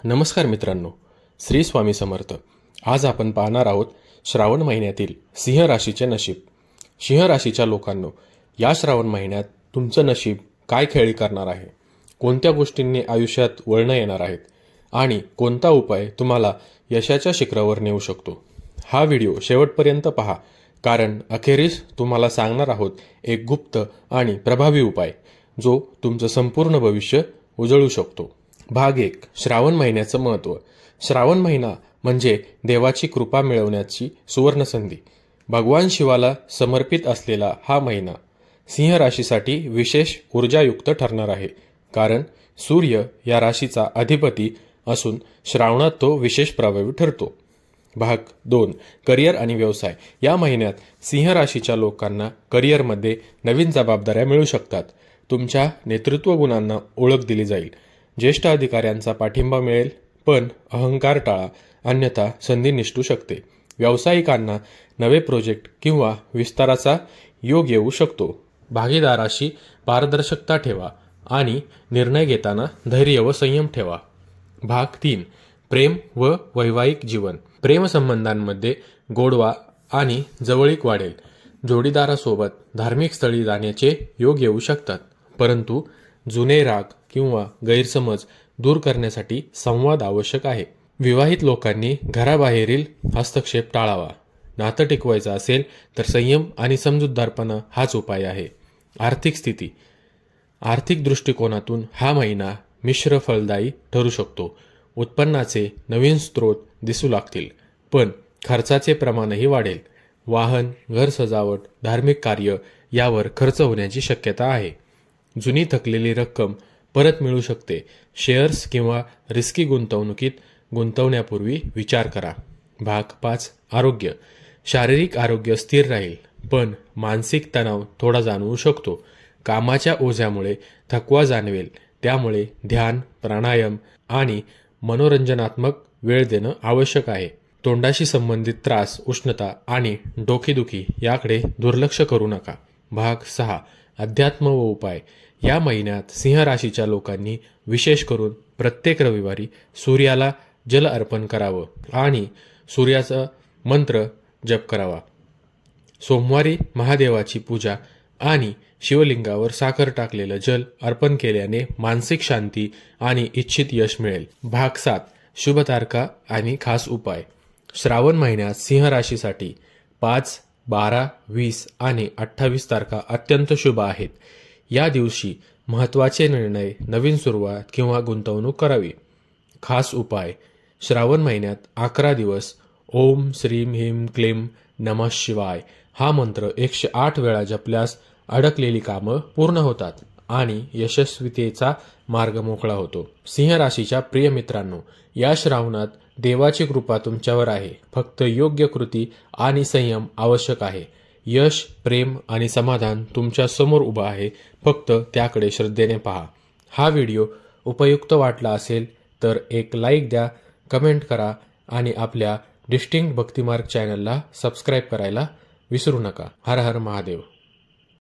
नमस्कार मित्रांनो, श्री स्वामी समर्थ। आज आपण पाहणार आहोत श्रावण महिन्यातील सिंह राशीचे नशीब। सिंह राशीच्या लोकांनो, या श्रावण महिन्यात तुमचं नशीब काय खेळी करणार आहे, कोणत्या गोष्टींनी आयुष्यात वळणं येणार आहेत आणि कोणता उपाय तुम्हाला यशाच्या शिखरावर नेऊ शकतो। हा व्हिडिओ शेवटपर्यंत पहा, कारण अखेरीस तुम्हाला सांगणार आहोत एक गुप्त आणि प्रभावी उपाय जो तुमचं संपूर्ण भविष्य उजळू शकतो। भाग 1, श्रावण महिन्याचं महत्त्व। श्रावण महिना म्हणजे देवाची कृपा मिळवण्याची सुवर्ण संधी। भगवान शिवाला समर्पित असलेला हा महिना सिंह राशीसाठी विशेष ऊर्जायुक्त ठरणार आहे, कारण सूर्य या राशीचा अधिपती असून श्रावणात तो विशेष प्रभावी ठरतो। भाग 2, करिअर आणि व्यवसाय। या महिन्यात सिंह राशीच्या लोकांना करिअरमध्ये नवीन जबाबदाऱ्या मिळू शकतात। तुमच्या नेतृत्व गुणांना ओळख दिली जाईल, ज्येष्ठ अधिकाऱ्यांचा पाठिंबा मिळेल, पण अहंकार टाळा, अन्यथा संधी निसटू शकते। व्यावसायिकांना नवे प्रोजेक्ट किंवा विस्ताराचा योग येऊ शकतो। भागीदाराशी पारदर्शकता ठेवा आणि निर्णय घेताना धैर्य व संयम ठेवा। भाग 3, प्रेम व वैवाहिक जीवन। प्रेमसंबंधांमध्ये गोडवा आणि जवळीक वाढेल। जोडीदारासोबत धार्मिक स्थळी जाण्याचे योग येऊ शकतात, परंतु जुने राग किंवा गैरसमज दूर करण्यासाठी संवाद आवश्यक आहे। विवाहित लोकांनी घराबाहेरील हस्तक्षेप टाळावा। नातं टिकवायचं असेल तर संयम आणि समजूतदारपणा हाच उपाय आहे। आर्थिक स्थिती। आर्थिक दृष्टिकोनातून हा महिना मिश्र फलदायी ठरू शकतो। उत्पन्नाचे नवीन स्रोत दिसू लागतील, पण खर्चाचे प्रमाणही वाढेल। वाहन, घर सजावट, धार्मिक कार्य यावर खर्च होण्याची शक्यता आहे। जुनी थकलेली रक्कम परत मिळू शकते। शेअर्स किंवा रिस्की गुंतवणुकीत गुंतवण्यापूर्वी विचार करा। भाग 5, आरोग्य। शारीरिक आरोग्य स्थिर राहील, पण मानसिक तणाव थोडा जाणवू शकतो। कामाच्या ओझ्यामुळे थकवा जाणवेल, त्यामुळे ध्यान, प्राणायाम आणि मनोरंजनात्मक वेळ देणं आवश्यक आहे। तोंडाशी संबंधित त्रास, उष्णता आणि डोकेदुखी याकडे दुर्लक्ष करू नका। भाग 6, अध्यात्म व उपाय। या महिन्यात सिंह राशीच्या लोकांनी विशेष करून प्रत्येक रविवारी सूर्याला जल अर्पण करावं आणि सूर्याचा मंत्र जप करावा। सोमवारी महादेवाची पूजा आणि शिवलिंगावर साखर टाकलेलं जल अर्पण केल्याने मानसिक शांती आणि इच्छित यश मिळेल। भाग 7, शुभ तारखा आणि खास उपाय। श्रावण महिन्यात सिंह राशीसाठी 5, 12, 20 आणि 28 तारखा अत्यंत शुभ आहेत। या दिवशी महत्त्वाचे निर्णय, नवीन सुरुवात किंवा गुंतवणूक करावी। खास उपाय। श्रावण महिन्यात 11 दिवस ओम श्रीम ह्रीम क्लीम नमः शिवाय हा मंत्र 108 वेळा जपल्यास अडकलेली कामं पूर्ण होतात आणि यशस्वीतेचा मार्ग मोकळा होतो। सिंह राशीच्या प्रिय मित्रांनो, या श्रावणात देवाची कृपा तुमच्यावर आहे। फक्त योग्य कृती आणि संयम आवश्यक आहे। यश, प्रेम आणि समाधान तुमच्या समोर उभा आहे, फक्त त्याकडे श्रद्धेने पहा। हा व्हिडिओ उपयुक्त वाटला असेल तर एक लाईक द्या, कमेंट करा आणि आपल्या डिस्टिंक्ट भक्तिमार्ग चॅनलला सबस्क्राईब करायला विसरू नका। हर हर महादेव।